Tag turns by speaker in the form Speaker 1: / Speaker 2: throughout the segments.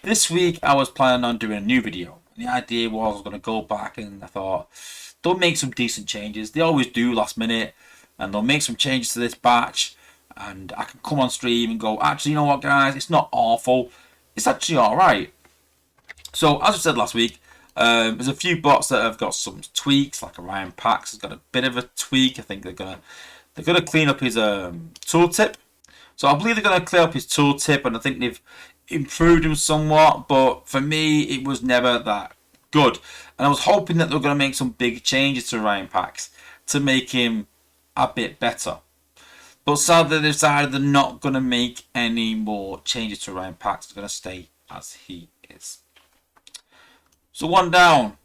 Speaker 1: This week I was planning on doing a new video. And the idea was I was going to go back and I thought, they'll make some decent changes. They always do last minute. And they'll make some changes to this batch. And I can come on stream and go, actually, you know what, guys? It's not awful. It's actually alright. So, as I said last week, there's a few bots that have got some tweaks, like Orion Pax has got a bit of a tweak. I think they're gonna clean up his tooltip. So I believe they're gonna clear up his tooltip, and I think they've improved him somewhat. But for me, it was never that good. And I was hoping that they were gonna make some big changes to Orion Pax to make him a bit better. But sadly, they decided they're not gonna make any more changes to Orion Pax. They're gonna stay as he is. So one down.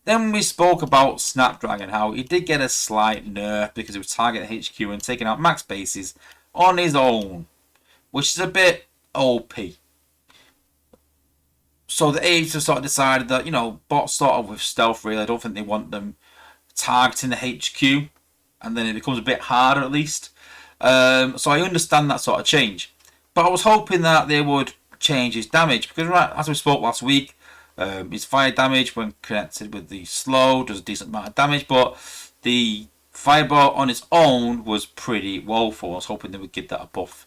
Speaker 1: Then we spoke about Snapdragon, how he did get a slight nerf because he was targeting HQ and taking out max bases on his own, which is a bit OP. So the apes have sort of decided that, bots sort of with stealth really, I don't think they want them targeting the HQ, and then it becomes a bit harder at least. So I understand that sort of change. But I was hoping that they would change his damage, because right, as we spoke last week, his fire damage when connected with the slow does a decent amount of damage, but the fireball on its own was pretty woeful. I was hoping they would give that a buff.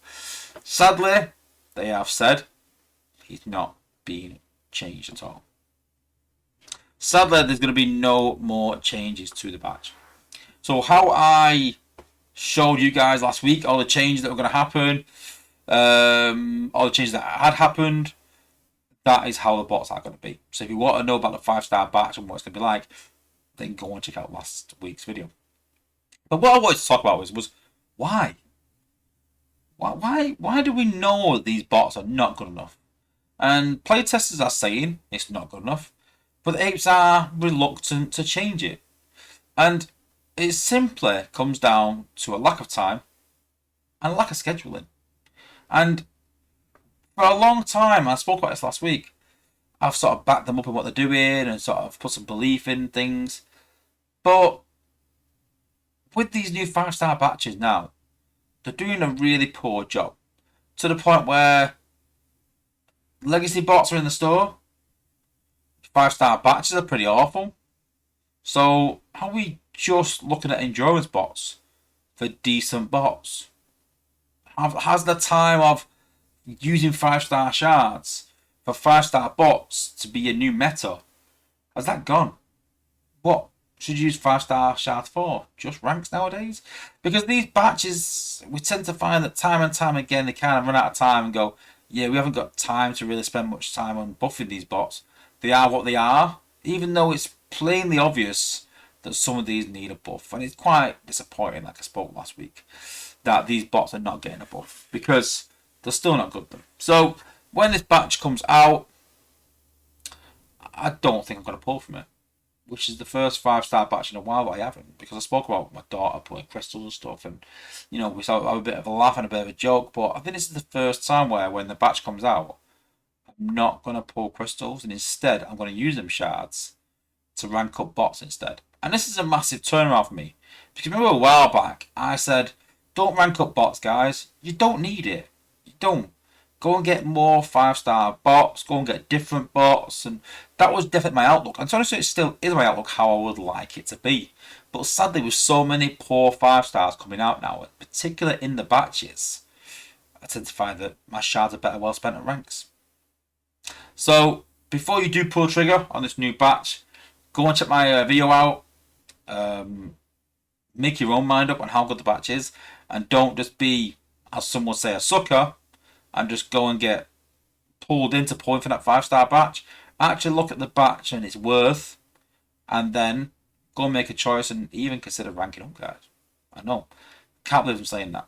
Speaker 1: Sadly, they have said he's not being changed at all. Sadly, there's going to be no more changes to the patch. So how I showed you guys last week, all the changes that were going to happen, all the changes that had happened, that is how the bots are going to be. So if you want to know about the 5-star batch and what it's going to be like, then go and check out last week's video. But what I wanted to talk about was why? Why do we know these bots are not good enough? And playtesters are saying it's not good enough, but the apes are reluctant to change it. And it simply comes down to a lack of time and a lack of scheduling. And for a long time, I spoke about this last week, I've sort of backed them up in what they're doing and sort of put some belief in things. But with these new 5-star batches now, they're doing a really poor job. To the point where legacy bots are in the store. 5-star batches are pretty awful. So are we just looking at endurance bots for decent bots? Has the time of using 5-star shards for 5-star bots to be a new meta, has that gone? What should you use 5-star shards for? Just ranks nowadays? Because these batches, we tend to find that time and time again they kind of run out of time and go, yeah, we haven't got time to really spend much time on buffing these bots. They are what they are, even though it's plainly obvious that some of these need a buff. And it's quite disappointing, like I spoke last week, that these bots are not getting a buff, because they're still not good then. So when this batch comes out, I don't think I'm going to pull from it, which is the first 5-star batch in a while that I haven't, because I spoke about my daughter pulling crystals and stuff, and we sort of have a bit of a laugh and a bit of a joke. But I think this is the first time where when the batch comes out, I'm not going to pull crystals, and instead I'm going to use them shards to rank up bots instead. And this is a massive turnaround for me, because remember a while back I said, don't rank up bots, guys. You don't need it. Don't. Go and get more 5-star bots, go and get different bots, and that was definitely my outlook. And to be honest, it still is my outlook how I would like it to be. But sadly, with so many poor 5-stars coming out now, particularly in the batches, I tend to find that my shards are better well spent at ranks. So before you do pull the trigger on this new batch, go and check my video out. Make your own mind up on how good the batch is, and don't just be, as some would say, a sucker and just go and get pulled into pulling for that 5-star batch. Actually look at the batch and its worth, and then go and make a choice and even consider ranking up, guys. I know. Can't believe I'm saying that.